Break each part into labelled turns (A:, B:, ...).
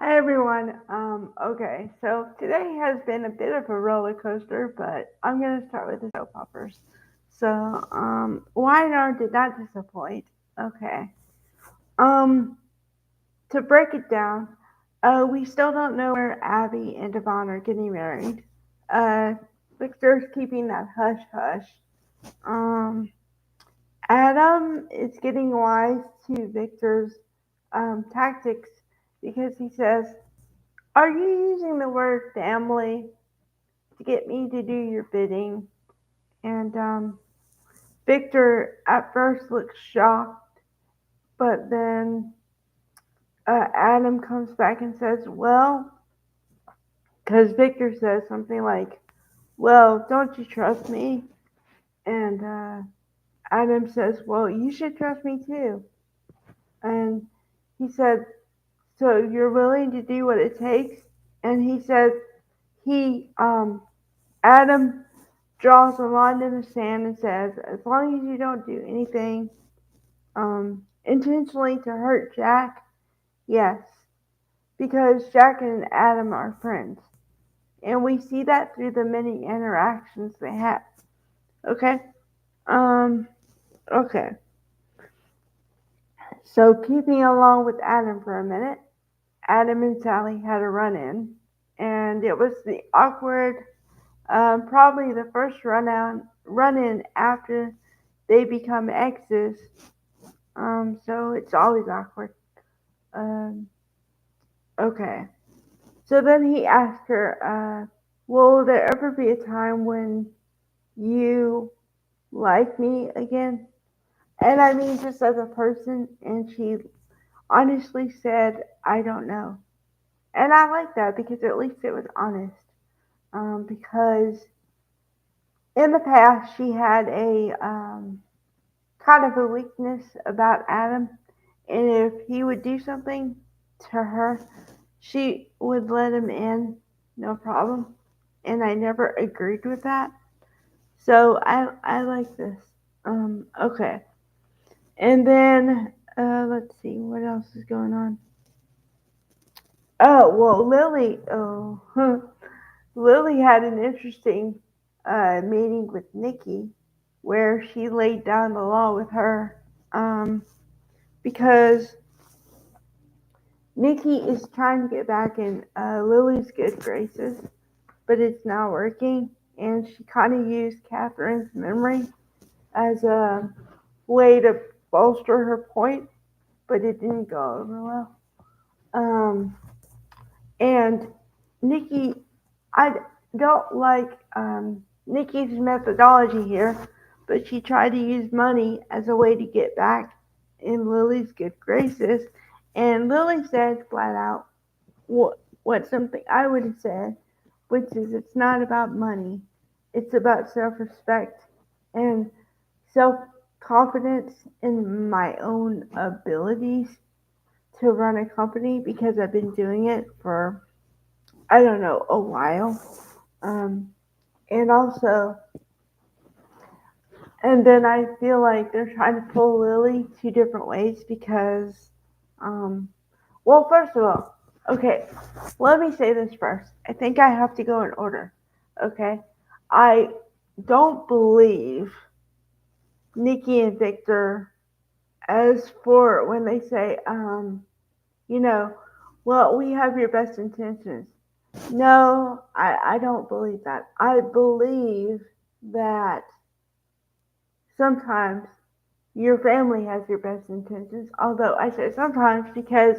A: Hi everyone. Okay, so today has been a bit of a roller coaster, but I'm gonna start with the soap operas. So, Wynard did not disappoint. Okay. Um, to break it down, we still don't know where Abby and Devon are getting married. Uh, Victor's keeping that hush hush. Um, Adam is getting wise to Victor's tactics because he says, "Are you using the word family to get me to do your bidding?" And Victor at first looks shocked, but then Adam comes back and says, "Well," because Victor says something like, "Well, don't you trust me?" And Adam says, "Well, you should trust me too." And he said, "So you're willing to do what it takes?" And he says, he, Adam draws a line in the sand and says, "As long as you don't do anything intentionally to hurt Jack, yes," because Jack and Adam are friends, and we see that through the many interactions they have. Okay. Um. Okay. So keeping along with Adam for a minute, Adam and Sally had a run-in, and it was the awkward, probably the first run-in after they become exes. So it's always awkward. Um, okay. So then he asked her, "Will there ever be a time when you like me again?" And I mean, just as a person. And she honestly said, "I don't know." And I like that because at least it was honest. Because in the past, she had a kind of a weakness about Adam. And if he would do something to her, she would let him in, no problem. And I never agreed with that. So I like this. Okay. And then let's see what else is going on. Oh well, Lily. Oh, Lily had an interesting meeting with Nikki, where she laid down the law with her, um, because Nikki is trying to get back in Lily's good graces, but it's not working. And she kind of used Catherine's memory as a way to bolster her point, but it didn't go over well. Um, and Nikki, I don't like Nikki's methodology here, but she tried to use money as a way to get back in Lily's good graces. And Lily said flat out what something I would have said, which is it's not about money, it's about self respect and self confidence in my own abilities to run a company because I've been doing it for, I don't know, a while. Um, and also, and then I feel like they're trying to pull Lily two different ways because, um, well, first of all, okay, let me say this first. I think I have to go in order. Okay, I don't believe Nikki and Victor as for when they say, you know, well, we have your best intentions. No, I don't believe that. I believe that sometimes your family has your best intentions, although I say sometimes because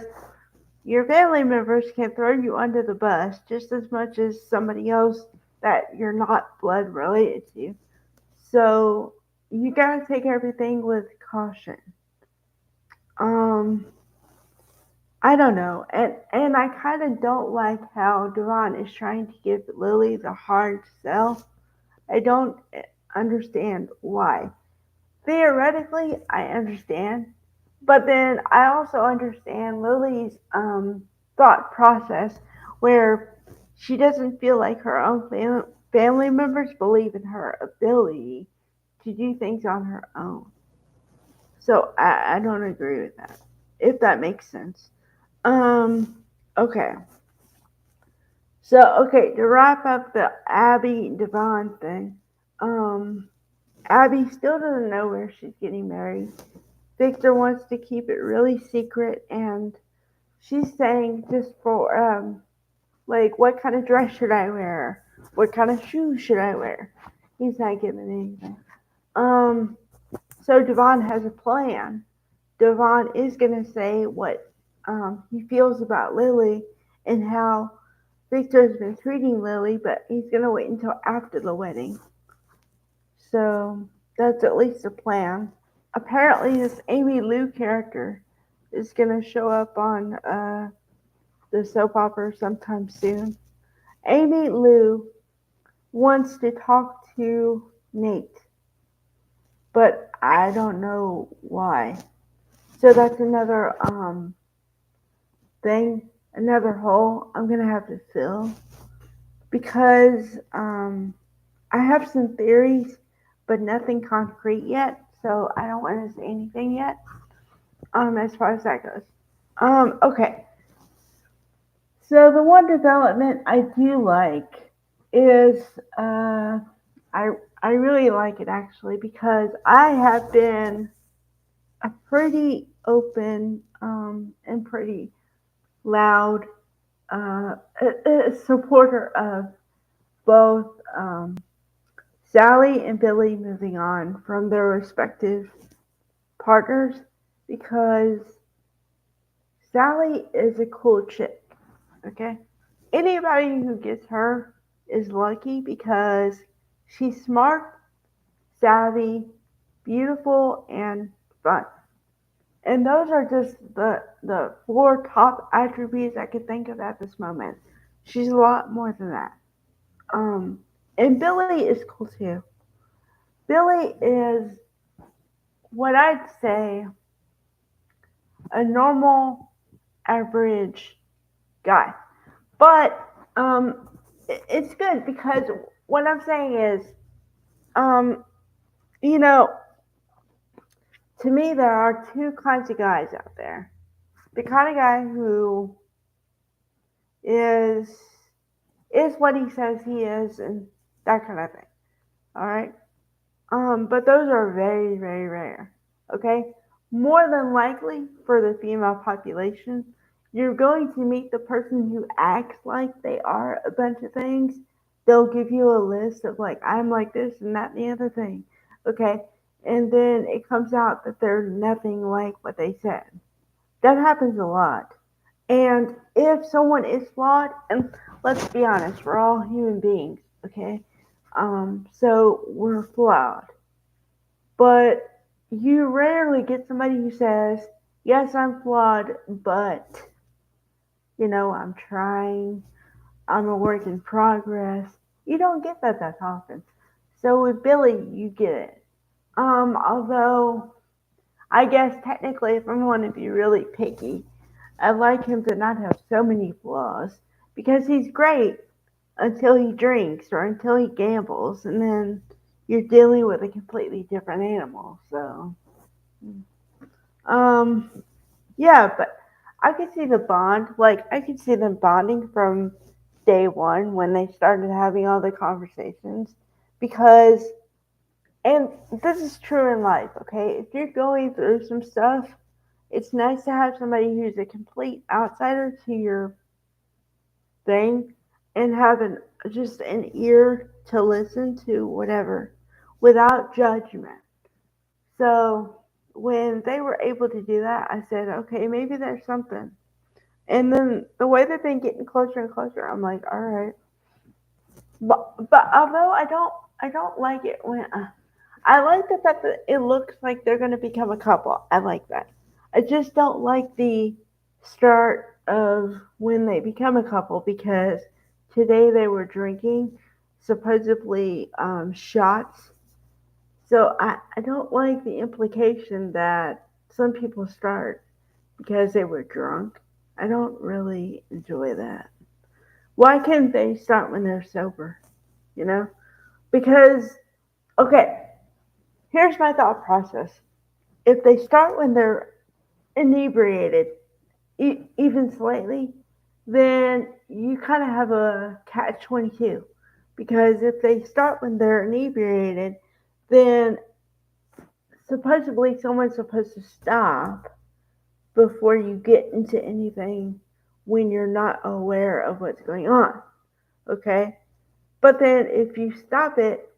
A: your family members can throw you under the bus just as much as somebody else that you're not blood related to. So you gotta take everything with caution. Um, I don't know, and I kind of don't like how Devon is trying to give Lily the hard sell. I don't understand why. Theoretically, I understand, but then I also understand Lily's thought process, where she doesn't feel like her own family members believe in her ability to do things on her own. So I don't agree with that, if that makes sense. Um, Okay. So, okay, to wrap up the Abby Devon thing, um, Abby still doesn't know where she's getting married. Victor wants to keep it really secret, and she's saying just for like, what kind of dress should I wear? What kind of shoes should I wear? He's not giving anything. Um, so Devon has a plan. Devon is gonna say what he feels about Lily and how Victor's been treating Lily, but he's gonna wait until after the wedding. So that's at least a plan. Apparently, this Amy Lou character is gonna show up on the soap opera sometime soon. Amy Lou wants to talk to Nate, but I don't know why. So that's another thing, another hole I'm gonna have to fill because I have some theories, but nothing concrete yet. So I don't want to say anything yet. As far as that goes. Okay. So the one development I do like is I I really like it actually because I have been a pretty open and pretty loud supporter of both Sally and Billy moving on from their respective partners because Sally is a cool chick. Okay, anybody who gets her is lucky because she's smart, savvy, beautiful, and fun. And those are just the four top attributes I could think of at this moment. She's a lot more than that. Um, and Billy is cool too. Billy is what I'd say a normal, average guy. But it's good because what I'm saying is, um, you know, to me there are two kinds of guys out there. The kind of guy who is is what he says he is and that kind of thing. All right. But those are very, very rare. Okay? More than likely for the female population, you're going to meet the person who acts like they are a bunch of things. They'll give you a list of like, I'm like this and that and the other thing. Okay? And then it comes out that they're nothing like what they said. That happens a lot. And if someone is flawed, and let's be honest, we're all human beings, okay? So we're flawed. But you rarely get somebody who says, yes, I'm flawed, but, I'm trying, I'm a work in progress. You don't get that often. So with Billy, you get it. Although, I guess technically, if I want to be really picky, I'd like him to not have so many flaws because he's great until he drinks or until he gambles, and then you're dealing with a completely different animal. So, um, yeah, but I could see the bond. Like, I could see them bonding from day one when they started having all the conversations because, and this is true in life, okay? If you're going through some stuff, it's nice to have somebody who's a complete outsider to your thing and have just an ear to listen to whatever without judgment. So when they were able to do that, I said, okay, maybe there's something. And then the way they've been getting closer and closer, I'm like, all right. But although I don't like it when I like the fact that it looks like they're gonna become a couple. I like that. I just don't like the start of when they become a couple because today they were drinking supposedly shots. So I don't like the implication that some people start because they were drunk. I don't really enjoy that. Why can't they start when they're sober? You know? Because, okay, here's my thought process. If they start when they're inebriated, even slightly, then you kind of have a catch 22. Because if they start when they're inebriated, then supposedly someone's supposed to stop before you get into anything when you're not aware of what's going on. Okay? But then if you stop it,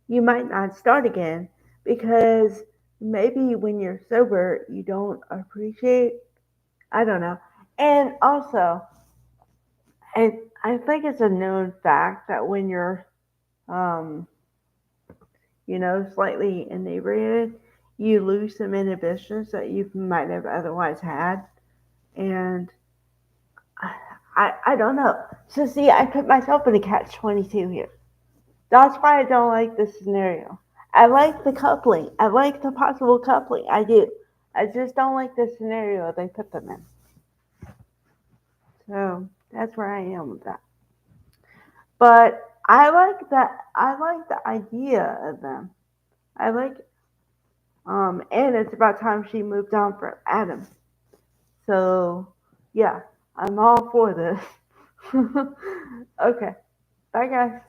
A: you might not start again because maybe when you're sober, you don't appreciate, I don't know. And also, I think it's a known fact that when you're, um, slightly inebriated, you lose some inhibitions that you might have otherwise had. And I don't know. So, see, I put myself in a catch 22 here. That's why I don't like this scenario. I like the coupling. I like the possible coupling. I do. I just don't like the scenario they put them in. So that's where I am with that. But I like that. I like the idea of them. I like. And it's about time she moved on from Adam. So yeah, I'm all for this. Okay, bye guys.